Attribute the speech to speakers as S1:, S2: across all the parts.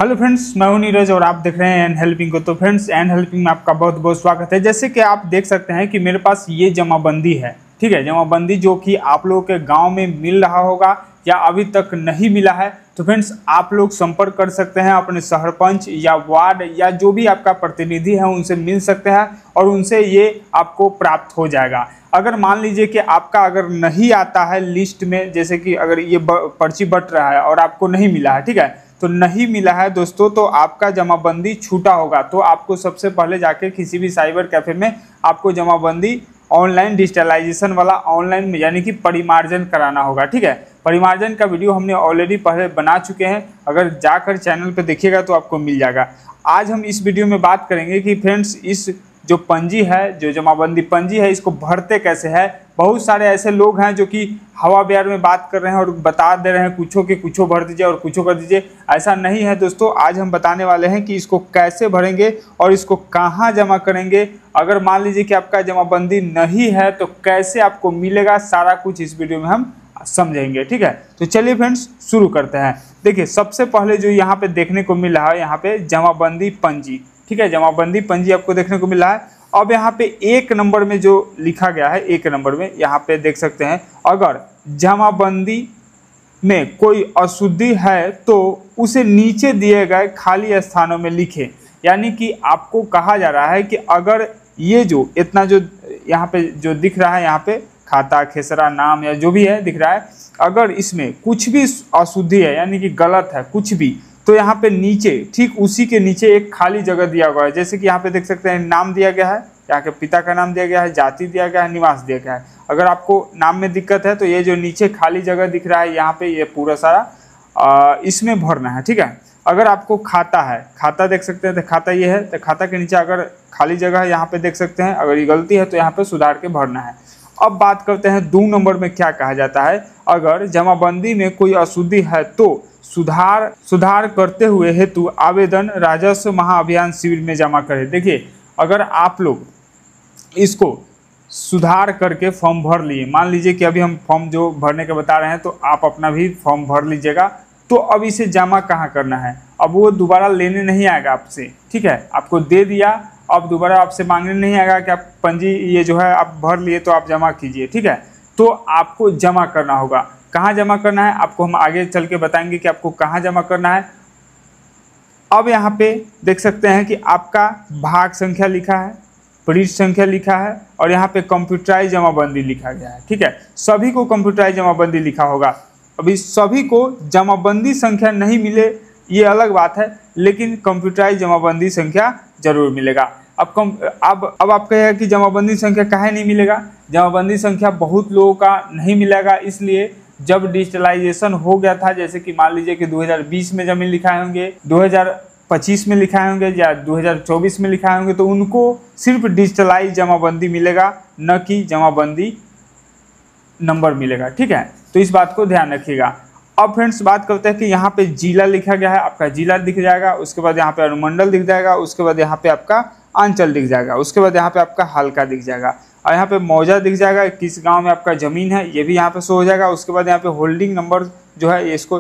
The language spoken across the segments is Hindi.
S1: हेलो फ्रेंड्स, मैं हूं नीरज और आप देख रहे हैं एन हेल्पिंग को। तो फ्रेंड्स, एन हेल्पिंग में आपका बहुत बहुत स्वागत है। जैसे कि आप देख सकते हैं कि मेरे पास ये जमाबंदी है, ठीक है। जमाबंदी जो कि आप लोगों के गांव में मिल रहा होगा या अभी तक नहीं मिला है, तो फ्रेंड्स आप लोग संपर्क कर सकते हैं अपने सरपंच या वार्ड या जो भी आपका प्रतिनिधि है उनसे मिल सकते हैं और उनसे ये आपको प्राप्त हो जाएगा। अगर मान लीजिए कि आपका अगर नहीं आता है लिस्ट में, जैसे कि अगर ये पर्ची बट रहा है और आपको नहीं मिला है, ठीक है, तो नहीं मिला है दोस्तों, तो आपका जमाबंदी छूटा होगा। तो आपको सबसे पहले जाके किसी भी साइबर कैफे में आपको जमाबंदी ऑनलाइन डिजिटलाइजेशन वाला ऑनलाइन यानी कि परिमार्जन कराना होगा, ठीक है। परिमार्जन का वीडियो हमने ऑलरेडी पहले बना चुके हैं, अगर जाकर चैनल पे देखिएगा तो आपको मिल जाएगा। आज हम इस वीडियो में बात करेंगे कि फ्रेंड्स इस जो पंजी है, जो जमाबंदी पंजी है, इसको भरते कैसे है। बहुत सारे ऐसे लोग हैं जो कि हवा बयार में बात कर रहे हैं और बता दे रहे हैं कुछो के कुछो भर दीजिए और कुछो कर दीजिए। ऐसा नहीं है दोस्तों, आज हम बताने वाले हैं कि इसको कैसे भरेंगे और इसको कहाँ जमा करेंगे। अगर मान लीजिए कि आपका जमाबंदी नहीं है तो कैसे आपको मिलेगा, सारा कुछ इस वीडियो में हम समझेंगे, ठीक है। तो चलिए फ्रेंड्स शुरू करते हैं। देखिए, सबसे पहले जो यहाँ पे देखने को मिल रहा है, यहाँ पे जमाबंदी पंजी, ठीक है, जमाबंदी पंजी आपको देखने को मिल रहा है। अब यहाँ पे एक नंबर में जो लिखा गया है, एक नंबर में यहाँ पे देख सकते हैं, अगर जमाबंदी में कोई अशुद्धि है तो उसे नीचे दिए गए खाली स्थानों में लिखें। यानी कि आपको कहा जा रहा है कि अगर ये जो इतना जो यहाँ पे जो दिख रहा है, यहाँ पे खाता खेसरा नाम या जो भी है दिख रहा है, अगर इसमें कुछ भी अशुद्धि है यानी कि गलत है कुछ भी, तो यहाँ पे नीचे ठीक उसी के नीचे एक खाली जगह दिया हुआ है। जैसे कि यहाँ पे देख सकते हैं नाम दिया गया है, यहाँ के पिता का नाम दिया गया है, जाति दिया गया है, निवास दिया गया है। अगर आपको नाम में दिक्कत है तो ये जो नीचे खाली जगह दिख रहा है यहाँ पे, ये पूरा सारा इसमें भरना है, ठीक है। अगर आपको खाता है, खाता देख सकते हैं, तो खाता ये है, तो खाता के नीचे अगर खाली जगह है यहाँ पे देख सकते हैं, अगर ये गलती है तो यहाँ पे सुधार के भरना है। अब बात करते हैं 2 नंबर में क्या कहा जाता है। अगर जमाबंदी में कोई अशुद्धि है तो सुधार करते हुए हेतु आवेदन राजस्व महाअभियान शिविर में जमा करें। देखिए, अगर आप लोग इसको सुधार करके फॉर्म भर लिए, मान लीजिए कि अभी हम फॉर्म जो भरने के बता रहे हैं तो आप अपना भी फॉर्म भर लीजिएगा, तो अब इसे जमा कहाँ करना है, अब वो दोबारा लेने नहीं आएगा आपसे, ठीक है। आपको दे दिया, अब दोबारा आपसे मांगने नहीं आएगा कि आप पंजी ये जो है आप भर लिए तो आप जमा कीजिए, ठीक है। तो आपको जमा करना होगा। कहाँ जमा करना है आपको हम आगे चल के बताएंगे कि आपको कहाँ जमा करना है। अब यहाँ पे देख सकते हैं कि आपका भाग संख्या लिखा है, पृष्ठ संख्या लिखा है और यहाँ पे कंप्यूटराइज जमाबंदी लिखा गया है, ठीक है। सभी को कंप्यूटराइज जमाबंदी लिखा होगा। अभी सभी को जमाबंदी संख्या नहीं मिले ये अलग बात है, लेकिन कंप्यूटराइज जमाबंदी संख्या जरूर मिलेगा। अब आप कहेगा कि जमाबंदी संख्या काहे नहीं मिलेगा। जमाबंदी संख्या बहुत लोगों का नहीं मिलेगा, इसलिए जब डिजिटलाइजेशन हो गया था, जैसे कि मान लीजिए कि 2020 में जमीन लिखाए होंगे, 2025 में लिखाए होंगे या 2024 में लिखाए होंगे, तो उनको सिर्फ डिजिटलाइज जमाबंदी मिलेगा, न कि जमाबंदी नंबर मिलेगा, ठीक है। तो इस बात को ध्यान रखिएगा। अब फ्रेंड्स बात करते हैं कि यहाँ पे जिला लिखा गया है, आपका जिला दिख जाएगा, उसके बाद यहाँ पे अनुमंडल दिख जाएगा, उसके बाद यहाँ पे आपका अंचल दिख जाएगा, उसके बाद यहाँ पे आपका हल्का दिख जाएगा और यहाँ पे मौजा दिख जाएगा, किस गांव में आपका ज़मीन है ये भी यहाँ पे शो हो जाएगा। उसके बाद यहाँ पे होल्डिंग नंबर जो है ये इसको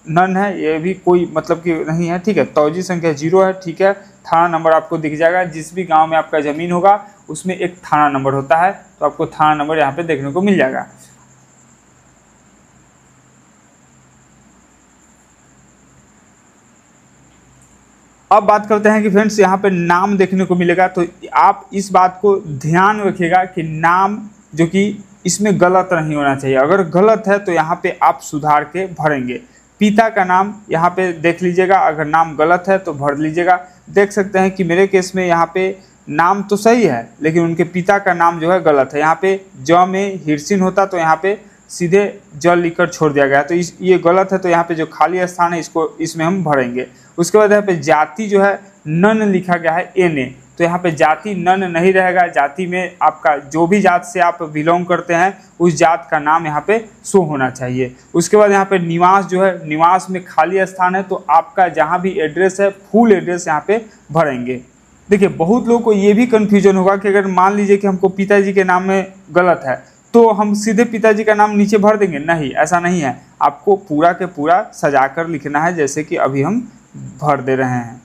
S1: नन है, ये भी कोई मतलब कि नहीं है, ठीक है। तौजी संख्या 0 है, ठीक है। थाना नंबर आपको दिख जाएगा, जिस भी गाँव में आपका ज़मीन होगा उसमें एक थाना नंबर होता है, तो आपको थाना नंबर यहाँ पे देखने को मिल जाएगा। अब बात करते हैं कि फ्रेंड्स यहाँ पे नाम देखने को मिलेगा, तो आप इस बात को ध्यान रखिएगा कि नाम जो कि इसमें गलत नहीं होना चाहिए। अगर गलत है तो यहाँ पे आप सुधार के भरेंगे। पिता का नाम यहाँ पे देख लीजिएगा, अगर नाम गलत है तो भर लीजिएगा। देख सकते हैं कि मेरे केस में यहाँ पे नाम तो सही है लेकिन उनके पिता का नाम जो है गलत है। यहाँ पे ज में हिरसिन होता तो यहाँ पे सीधे जल लिखकर छोड़ दिया गया, तो ये गलत है। तो यहाँ पे जो खाली स्थान है इसमें हम भरेंगे। उसके बाद यहाँ पे जाति जो है नन लिखा गया है NA, तो यहाँ पे जाति नन नहीं रहेगा। जाति में आपका जो भी जात से आप बिलोंग करते हैं उस जात का नाम यहाँ पे शो होना चाहिए। उसके बाद यहाँ पे निवास जो है, निवास में खाली स्थान है, तो आपका जहाँ भी एड्रेस है फुल एड्रेस यहाँ पे भरेंगे। देखिए, बहुत लोगों को ये भी कन्फ्यूजन होगा कि अगर मान लीजिए कि हमको पिताजी के नाम में गलत है तो हम सीधे पिताजी का नाम नीचे भर देंगे। नहीं, ऐसा नहीं है। आपको पूरा के पूरा सजाकर लिखना है, जैसे कि अभी हम भर दे रहे हैं।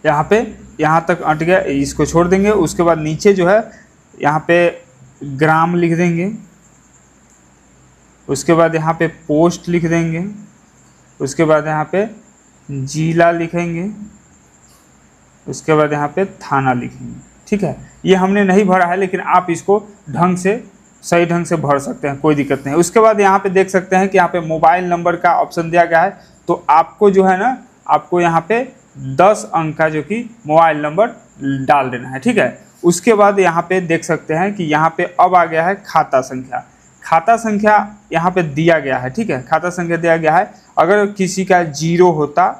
S1: यहाँ पे यहाँ तक अट गया, इसको छोड़ देंगे। उसके बाद नीचे जो है यहाँ पे ग्राम लिख देंगे। उसके बाद यहाँ पे पोस्ट लिख देंगे। उसके बाद यहाँ पे जिला लिखेंगे। उसके बाद यहाँ पे थाना लिखेंगे। ठीक है, ये हमने नहीं भरा है, लेकिन आप इसको ढंग से सही ढंग से भर सकते हैं, कोई दिक्कत नहीं। उसके बाद यहाँ पे देख सकते हैं कि यहाँ पे मोबाइल नंबर का ऑप्शन दिया गया है। तो आपको जो है ना, आपको यहाँ पे 10 अंक का जो कि मोबाइल नंबर डाल देना है। ठीक है, उसके बाद यहाँ पे देख सकते हैं कि यहाँ पे अब आ गया है खाता संख्या। खाता संख्या यहाँ पे दिया गया है। ठीक है, खाता संख्या दिया गया है। अगर किसी का 0 होता,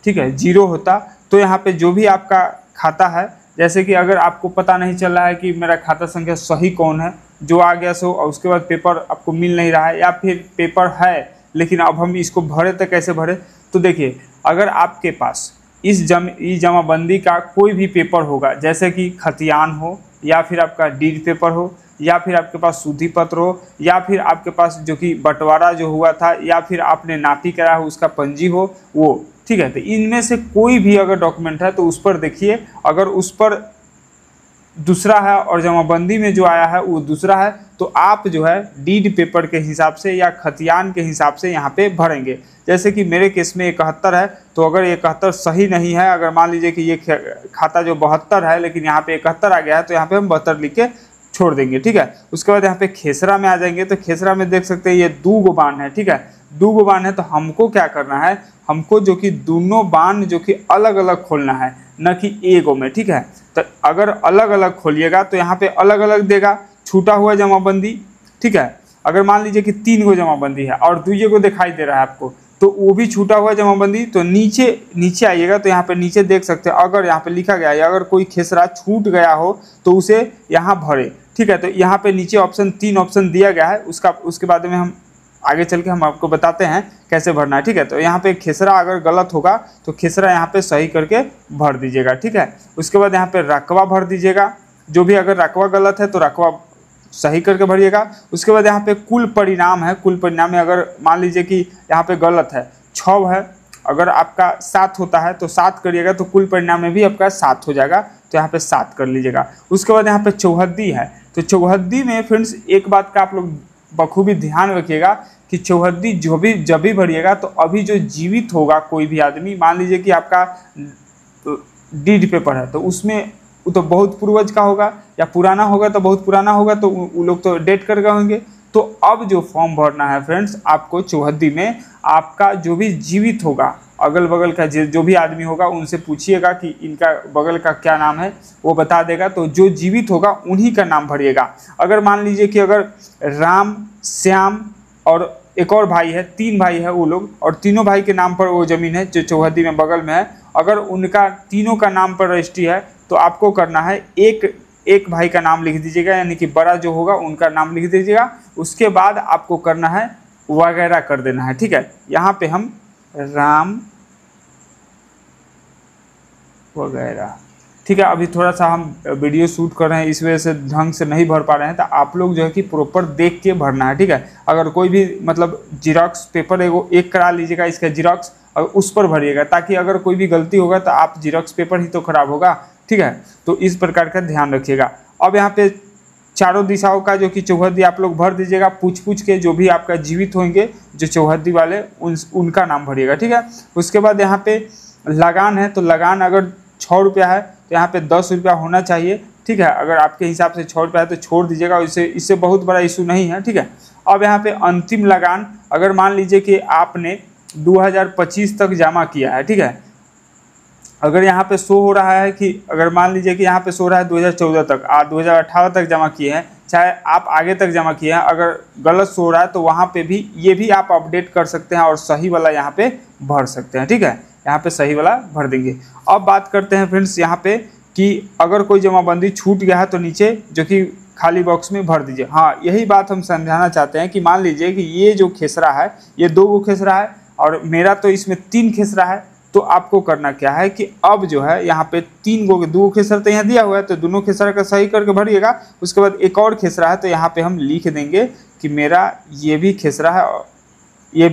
S1: ठीक है, 0 होता तो यहाँ पे जो भी आपका खाता है, जैसे कि अगर आपको पता नहीं चल रहा है कि मेरा खाता संख्या सही कौन है, जो आ गया सो, और उसके बाद पेपर आपको मिल नहीं रहा है, या फिर पेपर है लेकिन अब हम इसको भरे तो कैसे भरे। तो देखिए, अगर आपके पास इस जमाबंदी का कोई भी पेपर होगा, जैसे कि खतियान हो, या फिर आपका डीड पेपर हो, या फिर आपके पास सूदी पत्र हो, या फिर आपके पास जो कि बंटवारा जो हुआ था, या फिर आपने नापी कराया हो उसका पंजी हो वो, ठीक है। तो इनमें से कोई भी अगर डॉक्यूमेंट है तो उस पर देखिए, अगर उस पर दूसरा है और जमाबंदी में जो आया है वो दूसरा है, तो आप जो है डीड पेपर के हिसाब से या खतियान के हिसाब से यहाँ पे भरेंगे। जैसे कि मेरे केस में 71 है, तो अगर 71 सही नहीं है, अगर मान लीजिए कि ये खाता जो 72 है लेकिन यहाँ पे 71 आ गया है, तो यहाँ पे हम 72 लिख के छोड़ देंगे। ठीक है, उसके बाद यहाँ पे खेसरा में आ जाएंगे। तो खेसरा में देख सकते हैं ये 2 गो बान है। ठीक है, 2 गो बान है, तो हमको क्या करना है, हमको जो कि दोनों बान जो कि अलग अलग खोलना है, न कि एगो में। ठीक है, तो अगर अलग अलग खोलिएगा तो यहाँ पे अलग अलग देगा, छूटा हुआ जमाबंदी। ठीक है, अगर मान लीजिए कि 3 गो जमाबंदी है और 2 गो दिखाई दे रहा है आपको, तो वो भी छूटा हुआ जमाबंदी। तो नीचे आइएगा तो यहाँ पे नीचे देख सकते हैं, अगर यहाँ पे लिखा गया है अगर कोई खेसरा छूट गया हो तो उसे यहाँ भरे। ठीक है, तो यहाँ पे नीचे ऑप्शन 3 ऑप्शन दिया गया है, उसके बाद में हम आगे चल के हम आपको बताते हैं कैसे भरना है। ठीक है, तो यहाँ पे खेसरा अगर गलत होगा तो खेसरा यहाँ पे सही करके भर दीजिएगा। ठीक है, उसके बाद यहाँ पे रकबा भर दीजिएगा, जो भी अगर रकबा गलत है तो रकबा सही करके भरिएगा। उसके बाद यहाँ पे कुल परिणाम है, कुल परिणाम में अगर मान लीजिए कि यहाँ पे गलत है 6 है, अगर आपका 7 होता है तो 7 करिएगा, तो कुल परिणाम में भी आपका 7 हो जाएगा, तो यहाँ पे 7 कर लीजिएगा। उसके बाद यहाँ पे चौहद्दी है, तो चौहद्दी में फ्रेंड्स एक बात का आप लोग बखूबी ध्यान रखिएगा कि चौहद्दी जब भी भरिएगा तो अभी जो जीवित होगा कोई भी आदमी, मान लीजिए कि आपका डीड पेपर है तो उसमें वो तो बहुत पूर्वज का होगा, या पुराना होगा तो बहुत पुराना होगा, तो वो लोग तो डेट कर गए होंगे। तो अब जो फॉर्म भरना है फ्रेंड्स, आपको चौहद्दी में आपका जो भी जीवित होगा, अगल बगल का जो भी आदमी होगा उनसे पूछिएगा कि इनका बगल का क्या नाम है, वो बता देगा। तो जो जीवित होगा उन्हीं का नाम भरिएगा। अगर मान लीजिए कि अगर राम, श्याम और एक और भाई है, 3 भाई है वो लोग, और तीनों भाई के नाम पर वो ज़मीन है जो चौहद्दी में बगल में है, अगर उनका तीनों का नाम पर रजिस्ट्री है तो आपको करना है एक भाई का नाम लिख दीजिएगा, यानी कि बड़ा जो होगा उनका नाम लिख दीजिएगा। उसके बाद आपको करना है वगैरह कर देना है। ठीक है, यहाँ पे हम राम वगैरह, ठीक है। अभी थोड़ा सा हम वीडियो शूट कर रहे हैं, इस वजह से ढंग से नहीं भर पा रहे हैं, तो आप लोग जो है कि प्रॉपर देख के भरना है। ठीक है, अगर कोई भी मतलब जिरॉक्स पेपर एक करा लीजिएगा इसका जिरॉक्स, और उस पर भरिएगा, ताकि अगर कोई भी गलती होगा तो आप जिरॉक्स पेपर ही तो खराब होगा। ठीक है, तो इस प्रकार का ध्यान रखिएगा। अब यहाँ पे चारों दिशाओं का जो कि चौहद्दी आप लोग भर दीजिएगा, पूछ के जो भी आपका जीवित होंगे जो चौहद्दी वाले उनका नाम भरिएगा। ठीक है, उसके बाद यहाँ पे लगान है, तो लगान अगर 6 रुपया है तो यहाँ पे 10 रुपया होना चाहिए। ठीक है, अगर आपके हिसाब से 6 रुपया है तो छोड़ दीजिएगा, इससे बहुत बड़ा इशू नहीं है। ठीक है, अब यहाँ पे अंतिम लगान, अगर मान लीजिए कि आपने 2025 तक जमा किया है, ठीक है, अगर यहाँ पे शो हो रहा है कि अगर मान लीजिए कि यहाँ पे शो रहा है 2014 तक, 2018 तक जमा किए हैं, चाहे आप आगे तक जमा किए हैं, अगर गलत शो हो रहा है तो वहाँ पे भी ये भी आप अपडेट कर सकते हैं और सही वाला यहाँ पे भर सकते हैं। ठीक है, यहाँ पे सही वाला भर देंगे। अब बात करते हैं फ्रेंड्स यहाँ पे कि अगर कोई जमाबंदी छूट गया है तो नीचे जो कि खाली बॉक्स में भर दीजिए। हाँ, यही बात हम समझाना चाहते हैं कि मान लीजिए कि ये जो खेसरा है ये 2 गो खेसरा है और मेरा तो इसमें 3 खेसरा है। तो आपको करना क्या है कि अब जो है यहाँ पे 3 गो 2 खेसरा तो यहाँ दिया हुआ है, तो दोनों खेसरा का सही करके भरिएगा। उसके बाद एक और खेसरा है तो यहाँ पे हम लिख देंगे कि मेरा ये भी खेसरा है और ये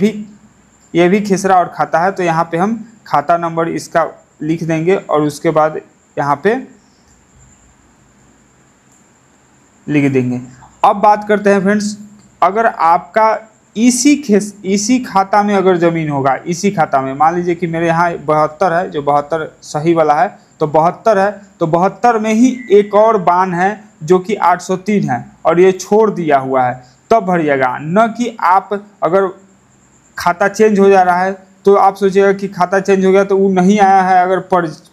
S1: भी खेसरा और खाता है, तो यहाँ पे हम खाता नंबर इसका लिख देंगे और उसके बाद यहाँ पे लिख देंगे। अब बात करते हैं फ्रेंड्स, अगर आपका इसी खाता में अगर ज़मीन होगा, इसी खाता में मान लीजिए कि मेरे यहाँ 72 है, जो 72 सही वाला है तो 72 है, तो 72 में ही एक और बान है जो कि 803 है और ये छोड़ दिया हुआ है, तब भरिएगा। न कि आप अगर खाता चेंज हो जा रहा है तो आप सोचिएगा कि खाता चेंज हो गया तो वो नहीं आया है अगर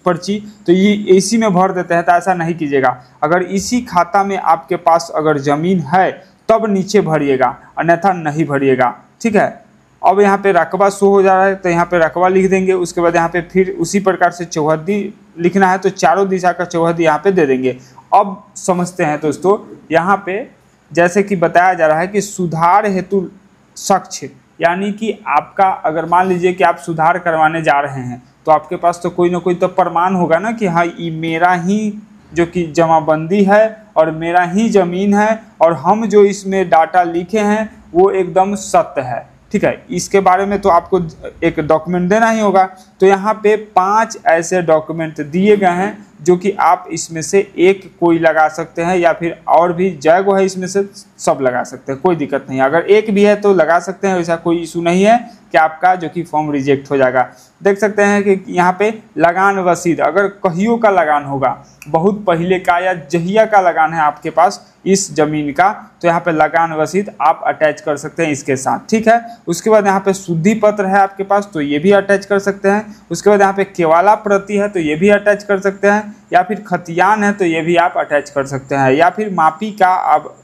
S1: पर्ची तो ये इसी में भर देते हैं, तो ऐसा नहीं कीजिएगा। अगर इसी खाता में आपके पास अगर ज़मीन है तब नीचे भरिएगा, अन्यथा नहीं भरिएगा, ठीक है। अब यहाँ पे रकबा शो हो जा रहा है तो यहाँ पे रकबा लिख देंगे। उसके बाद यहाँ पे फिर उसी प्रकार से चौहद्दी लिखना है तो चारों दिशा का चौहद्दी यहाँ पे दे देंगे। अब समझते हैं दोस्तों, यहाँ पे जैसे कि बताया जा रहा है कि सुधार हेतु साक्ष्य, यानी कि आपका अगर मान लीजिए कि आप सुधार करवाने जा रहे हैं तो आपके पास तो कोई ना कोई तो प्रमाण होगा ना कि हाँ ये मेरा ही जो कि जमाबंदी है और मेरा ही ज़मीन है और हम जो इसमें डाटा लिखे हैं वो एकदम सत्य है, ठीक है। इसके बारे में तो आपको एक डॉक्यूमेंट देना ही होगा। तो यहाँ पे 5 ऐसे डॉक्यूमेंट दिए गए हैं जो कि आप इसमें से एक कोई लगा सकते हैं या फिर और भी जगह है इसमें से सब लगा सकते हैं, कोई दिक्कत नहीं है। अगर एक भी है तो लगा सकते हैं, वैसा कोई इशू नहीं है कि आपका जो कि फॉर्म रिजेक्ट हो जाएगा। देख सकते हैं कि यहाँ पे लगान रसीद, अगर कहियों का लगान होगा, बहुत पहले का या जहिया का लगान है आपके पास इस ज़मीन का, तो यहाँ पे लगान रसीद आप अटैच कर सकते हैं इसके साथ, ठीक है। उसके बाद यहाँ पे शुद्धि पत्र है आपके पास तो ये भी अटैच कर सकते हैं। उसके बाद यहाँ पे केवाला प्रति है तो ये भी अटैच कर सकते हैं, या फिर खतियान है तो ये भी आप अटैच कर सकते हैं, या फिर मापी का आप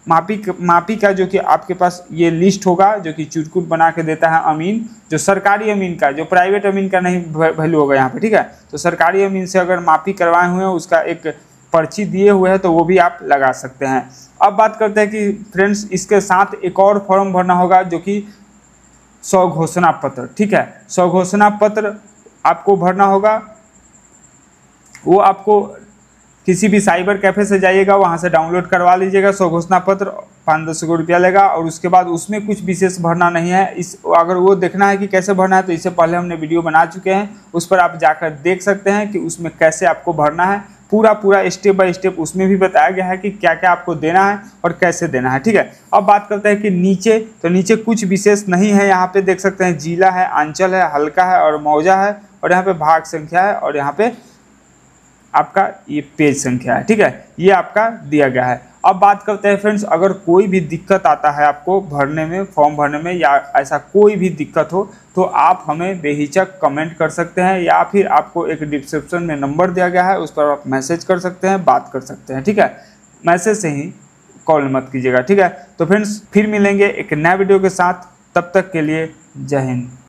S1: मापी का जो कि आपके पास ये लिस्ट होगा जो कि चुटकुट बना के देता है अमीन, जो सरकारी अमीन का, जो प्राइवेट अमीन का नहीं वैल्यू होगा यहाँ पे, ठीक है। तो सरकारी अमीन से अगर मापी करवाए हुए हैं उसका एक पर्ची दिए हुए हैं तो वो भी आप लगा सकते हैं। अब बात करते हैं कि फ्रेंड्स इसके साथ एक और फॉर्म भरना होगा जो कि स्वघोषणा पत्र, ठीक है। स्वघोषणा पत्र आपको भरना होगा, वो आपको किसी भी साइबर कैफ़े से जाइएगा, वहाँ से डाउनलोड करवा लीजिएगा। स्वघोषणा पत्र 5-10 रुपया लेगा और उसके बाद उसमें कुछ विशेष भरना नहीं है। अगर वो देखना है कि कैसे भरना है तो इससे पहले हमने वीडियो बना चुके हैं, उस पर आप जाकर देख सकते हैं कि उसमें कैसे आपको भरना है। पूरा स्टेप बाय स्टेप उसमें भी बताया गया है कि क्या क्या आपको देना है और कैसे देना है, ठीक है। अब बात करते हैं कि नीचे, तो नीचे कुछ विशेष नहीं है। यहाँ पे देख सकते हैं जिला है, अंचल है, हल्का है और मौजा है, और यहाँ पे भाग संख्या है, और यहाँ पे आपका ये पेज संख्या है, ठीक है। ये आपका दिया गया है। अब बात करते हैं फ्रेंड्स, अगर कोई भी दिक्कत आता है आपको भरने में, फॉर्म भरने में, या ऐसा कोई भी दिक्कत हो तो आप हमें बेहिचक कमेंट कर सकते हैं, या फिर आपको एक डिस्क्रिप्शन में नंबर दिया गया है उस पर आप मैसेज कर सकते हैं, बात कर सकते हैं, ठीक है। मैसेज से ही कॉल मत कीजिएगा, ठीक है। तो फ्रेंड्स फिर मिलेंगे एक नए वीडियो के साथ, तब तक के लिए जय हिंद।